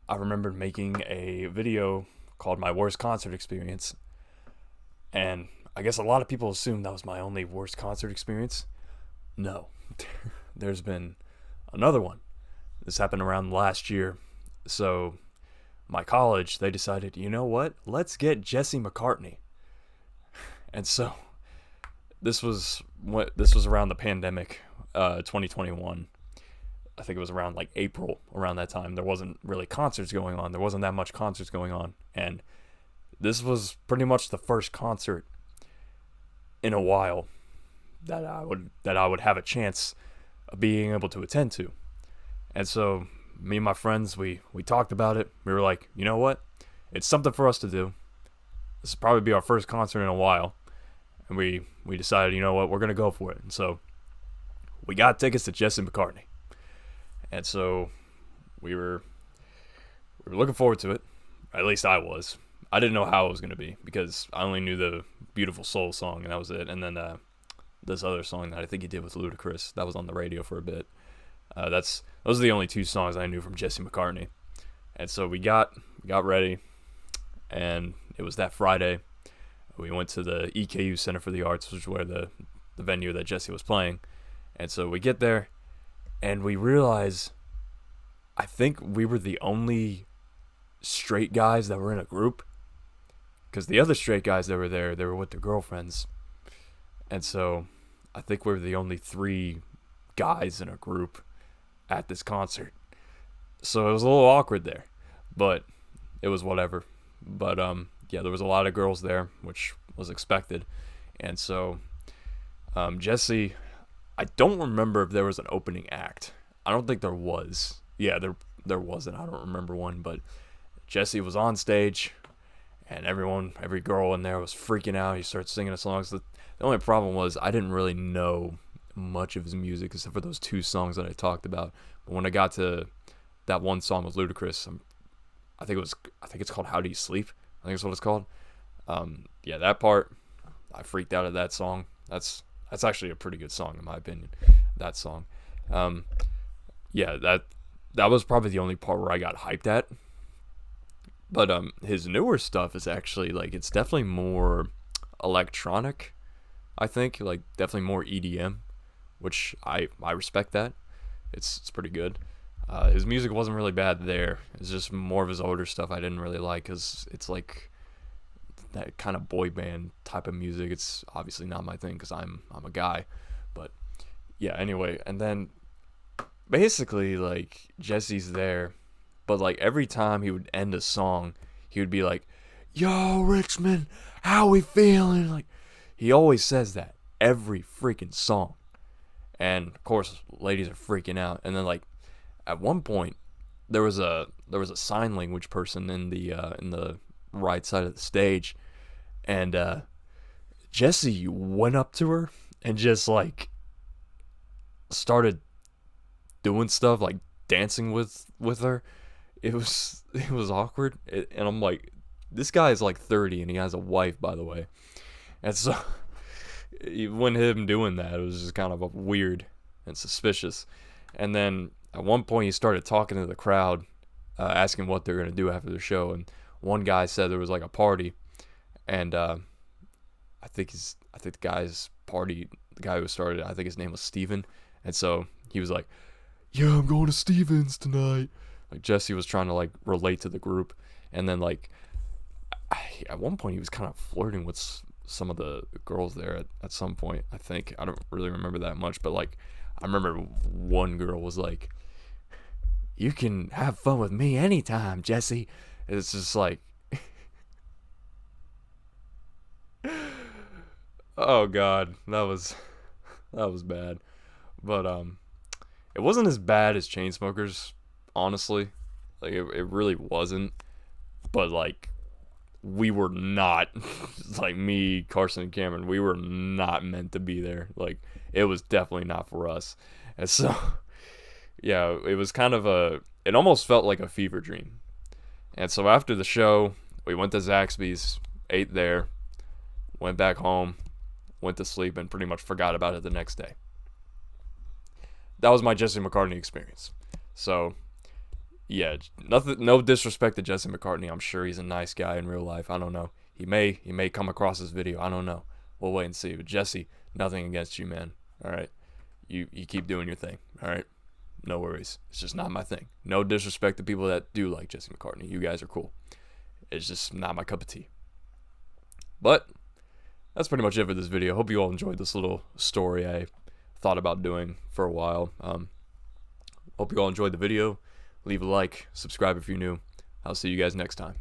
I remember making a video called My Worst Concert Experience. And I guess a lot of people assume that was my only worst concert experience. No, there's been another one. This happened around last year. So, my college, they decided, you know what? Let's get Jesse McCartney. And so, this was around the pandemic, 2021. I think it was around like April, around that time. There wasn't really concerts going on. There wasn't that much concerts going on. And this was pretty much the first concert in a while that I would have a chance of being able to attend to. And so me and my friends, we talked about it. We were like, you know what? It's something for us to do. This will probably be our first concert in a while. And we decided, you know what, we're gonna go for it. And so we got tickets to Jesse McCartney. And so we were looking forward to it. At least I was. I didn't know how it was gonna be because I only knew the Beautiful Soul song and that was it. And then this other song that I think he did with Ludacris that was on the radio for a bit. Those are the only two songs I knew from Jesse McCartney. And so we got ready, and it was that Friday. We went to the EKU Center for the Arts, which is where the venue that Jesse was playing. And so we get there, and we realize I think we were the only straight guys that were in a group. Because the other straight guys that were there, they were with their girlfriends. And so I think we were the only three guys in a group at this concert. So it was a little awkward there, but it was whatever. But yeah, there was a lot of girls there, which was expected. And so Jesse, I don't remember if there was an opening act. I don't think there was. Yeah, there wasn't. I don't remember one, but Jesse was on stage, and every girl in there was freaking out. He started singing the songs. The only problem was I didn't really know much of his music except for those two songs that I talked about. But when I got to that one song with Ludacris, I think it's called "How Do You Sleep." I think that's what it's called. Yeah, that part, I freaked out at that song. That's actually a pretty good song in my opinion. That song, yeah, that was probably the only part where I got hyped at. But his newer stuff is actually like it's definitely more electronic. I think like definitely more EDM, which I respect that. It's pretty good. His music wasn't really bad there. It's just more of his older stuff I didn't really like because it's like that kind of boy band type of music. It's obviously not my thing because I'm a guy. But yeah, anyway, and then basically like Jesse's there, but like every time he would end a song, he would be like, "Yo, Richmond, how we feeling?" Like he always says that every freaking song. And of course, ladies are freaking out. And then like at one point, there was a sign language person in the right side of the stage, and Jesse went up to her and just like started doing stuff like dancing with her. It was awkward, and I'm like, this guy is like 30 and he has a wife, by the way, and so when him doing that, it was just kind of weird and suspicious. And then at one point, he started talking to the crowd, asking what they're gonna do after the show. And one guy said there was like a party, and I think the guy who started it, I think his name was Steven. And so he was like, "Yeah, I'm going to Steven's tonight." Like Jesse was trying to like relate to the group, and then like at one point he was kind of flirting with some of the girls there at some point. I think I don't really remember that much, but like I remember one girl was like, "You can have fun with me anytime, Jesse." It's just like, oh god, that was bad. But it wasn't as bad as Chainsmokers, honestly. Like it really wasn't. But like we were not like me, Carson and Cameron, we were not meant to be there. Like it was definitely not for us. And so yeah, it was kind of it almost felt like a fever dream. And so after the show, we went to Zaxby's, ate there, went back home, went to sleep, and pretty much forgot about it the next day. That was my Jesse McCartney experience. So yeah, nothing, no disrespect to Jesse McCartney. I'm sure he's a nice guy in real life. I don't know. He may come across this video. I don't know. We'll wait and see. But Jesse, nothing against you, man. All right, you keep doing your thing. All right, no worries. It's just not my thing. No disrespect to people that do like Jesse McCartney. You guys are cool. It's just not my cup of tea. But that's pretty much it for this video. Hope you all enjoyed this little story I thought about doing for a while. Hope you all enjoyed the video. Leave a like, subscribe if you're new. I'll see you guys next time.